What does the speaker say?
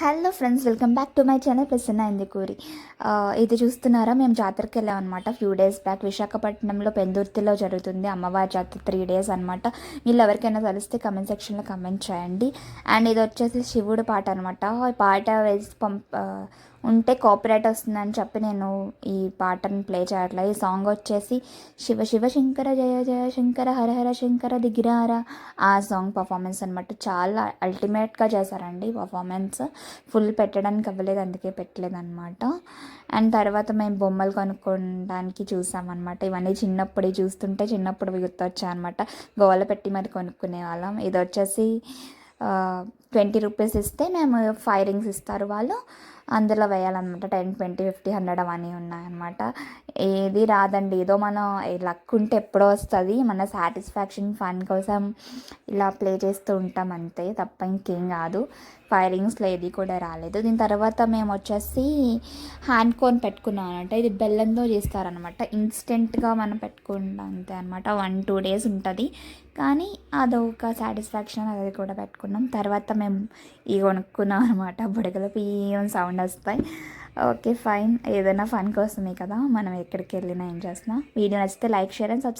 Hello friends, welcome back to my channel Prasanna Indukuri. ఇది చూస్తున్నారా, మేము జాతరకి వెళ్ళాం అనమాట. ఫ్యూ డేస్ బ్యాక్ విశాఖపట్నంలో పెందుర్తిలో జరుగుతుంది అమ్మవారి జాతర. 3 days అనమాట. వీళ్ళు ఎవరికైనా తెలిస్తే కమెంట్ సెక్షన్లో కమెంట్ చేయండి. అండ్ ఇది వచ్చేసి శివుడు పాట అనమాట. ఈ పాట వేసి ఉంటే కాపీరైట్ వస్తుందని చెప్పి నేను ఈ పాటను ప్లే చేయట్లేదు. ఈ సాంగ్ వచ్చేసి శివ శివ శంకర జయ జయ శంకర హర హర శంకర దిగిరారా, ఆ సాంగ్ పర్ఫార్మెన్స్ అనమాట. చాలా అల్టిమేట్గా చేశారండి పర్ఫార్మెన్స్. ఫుల్ పెట్టడానికి అవ్వలేదు, అందుకే పెట్టలేదు అనమాట. అండ్ తర్వాత మేము బొమ్మలు కొనుక్కోవడానికి చూసామన్నమాట. ఇవన్నీ చిన్నప్పుడు చూస్తుంటే చిన్నప్పుడు గుర్తొచ్చాయి అనమాట. గోవాలో పెట్టి మరి కొనుక్కునే వాళ్ళం. ఇది వచ్చేసి 20 రూపీస్ ఇస్తే మేము 5 rings ఇస్తారు వాళ్ళు, అందులో వేయాలన్నమాట. 10, 20, 50, 100 అవన్నీ ఉన్నాయన్నమాట. ఏది రాదండి, ఏదో మనం లక్ ఉంటే ఎప్పుడో వస్తుంది. మన సాటిస్ఫాక్షన్ ఫన్ కోసం ఇలా ప్లే చేస్తూ ఉంటాం అంతే, తప్ప ఇంకేం కాదు. 5 ringsలో ఏది కూడా రాలేదు. దీని తర్వాత మేము వచ్చేసి హ్యాండ్ కోన్ పెట్టుకున్నాం అనమాట. ఇది బెల్లంతో చేస్తారనమాట. ఇన్స్టెంట్గా మనం పెట్టుకుంటాం అంతే అనమాట. 1-2 days ఉంటుంది, కానీ అదొక సాటిస్ఫాక్షన్, అది కూడా పెట్టుకున్నాం. తర్వాత మేము ఇవి కొనుక్కున్నాం అనమాట. బుడగలు పియ్యం సౌండ్ వస్తాయి. ఓకే ఫైన్, ఏదైనా ఫన్ కోసమే కదా మనం ఎక్కడికి వెళ్ళినా ఏం చేస్తున్నా. వీడియో నచ్చితే లైక్, షేర్ అండ్ సబ్స్క్రైబ్.